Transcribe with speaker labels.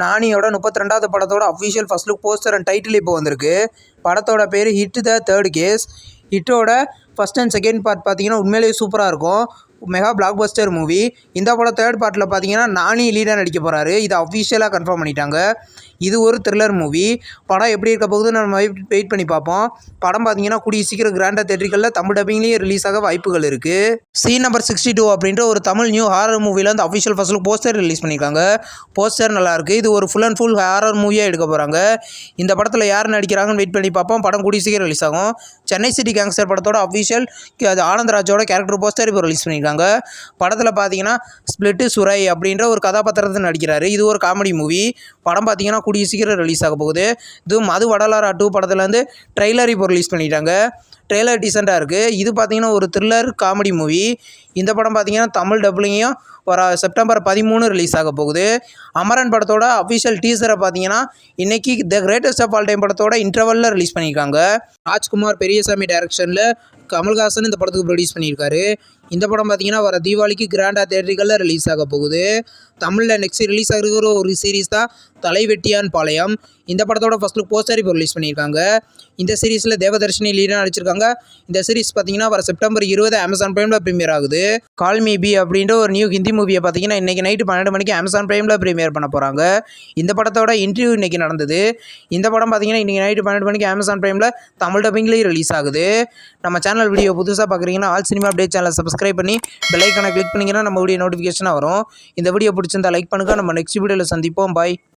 Speaker 1: நானியோட 32வது படத்தோட official first look poster and title இப்போ வந்திருக்கு. படத்தோட பேர் ஹிட் த தேர்ட் கேஸ். ஹிட்டோட ஃபர்ஸ்ட் அண்ட் செகண்ட் பார்ட் பார்த்தீங்கன்னா உண்மையிலேயே சூப்பராக இருக்கும். Mega blockbuster movie. இந்த படம் தேர்ட் பார்ட்டில் பார்த்தீங்கன்னா நானி லீடாக நடிக்க போகிறாரு. இது அஃபிஷியலாக கன்ஃபார்ம் பண்ணிட்டாங்க. இது ஒரு த்ரில்லர் மூவி. படம் எப்படி இருக்க போகுது நம்ம வெயிட் பண்ணி பார்ப்போம். படம் பார்த்தீங்கன்னா கூடிய சீக்கிரம் கிராண்டாக தேட்டரிகளில் தமிழ் டப்பிங்லேயே ரிலீஸ் ஆக வாய்ப்புகள் இருக்குது. சீன் நம்பர் 62 அப்படின்ற ஒரு தமிழ் நியூ ஹாரர் மூவியில் வந்து official first look poster release பண்ணியிருக்காங்க. போஸ்டர் நல்லாயிருக்கு. இது ஒரு ஃபுல் அண்ட் ஃபுல் ஹாரர் மூவியாக எடுக்க போகிறாங்க. இந்த படத்தில் யார் நடிக்கிறாங்கன்னு வெயிட் பண்ணி பார்ப்போம். படம் கூடிய சீக்கிரம் ரிலீஸ் ஆகும். சென்னை சிட்டி கேங்ஸ்டர் படத்தோட அஃபிஷியல் ஆனந்தராஜோட கேரக்டர் போஸ்டர் இப்போ ரிலீஸ் பண்ணியிருக்காங்க. படத்தில் பார்த்தீங்கன்னா ஸ்பிளிட் சுரை அப்படின்ற ஒரு கதாபாத்திரத்தை நடிக்கிறாரு. இது ஒரு காமெடி மூவி. படம் பார்த்தீங்கன்னா கூடிய சீக்கிரம் ரிலீஸ் ஆக போகுது. இது மது வடலாரா 2 படத்துலேருந்து ட்ரெய்லர் இப்போ ரிலீஸ் பண்ணிட்டாங்க. ட்ரெய்லர் டீசெண்டாக இருக்குது. இது பார்த்தீங்கன்னா ஒரு த்ரில்லர் காமெடி மூவி. இந்த படம் பார்த்தீங்கன்னா தமிழ் டப்ளிங்கையும் வர செப்டம்பர் 13 ரிலீஸ் ஆக போகுது. அமரன் படத்தோட அஃபிஷியல் டீசரை பார்த்தீங்கன்னா இன்றைக்கி the greatest of all time படத்தோட இன்டர்வலில் ரிலீஸ் பண்ணியிருக்காங்க. ராஜ்குமார் பெரியசாமி டைரக்ஷனில் கமல்ஹாசன் இந்த படத்துக்கு ப்ரொடியூஸ் பண்ணியிருக்காரு. இந்த படம் பார்த்தீங்கன்னா வர தீபாவளிக்கு கிராண்டாக தேட்டரிகளில் ரிலீஸ் ஆக போகுது. தமிழில் நெக்ஸ்ட் ரிலீஸ் ஆகிற ஒரு சீரீஸ் தான் தலைவெட்டியான் பாளையம். இந்த படத்தோட ஃபர்ஸ்ட் லுக் போஸ்டர் இப்போ ரிலீஸ் பண்ணியிருக்காங்க. இந்த சீரீஸில் தேவதர்ஷினி லீடாக நடிச்சிருக்காங்க. இந்த சீரீஸ் பார்த்தீங்கன்னா வர செப்டம்பர் 20 அமேசான் பிரைமில் ப்ரீமியர் ஆகுது. கால் மீ பி அப்படின்ற ஒரு நியூ ஹிந்தி மூவியை பார்த்தீங்கன்னா இன்றைக்கி நைட்டு 12 மணிக்கு அமேசான் பிரைமில் ப்ரீமியர் பண்ண போகிறாங்க. இந்த படத்தோட இன்டர்வியூ இன்றைக்கி நடந்தது. இந்த படம் பார்த்தீங்கன்னா இன்றைக்கி நைட்டு 12 மணிக்கு அமேசான் பிரைமில் தமிழ் டப்பிங்லேயும் ரிலீஸ் ஆகுது. நம்ம சேனல் வீடியோ புதுசாக பார்க்குறீங்கன்னா ஆல் சினிமா அப்டேட் சேனலை சப்ஸ்கிரைப் பண்ணி பெல் ஐக்கானை கிளிக் பண்ணிங்கன்னா நம்ம வீடியோ நோட்டிஃபிகேஷனாக வரும். இந்த வீடியோ பிடிச்சிருந்தா லைக் பண்ணுங்கள். நம்ம நெக்ஸ்ட் வீடியோவில் சந்திப்போம். பாய்.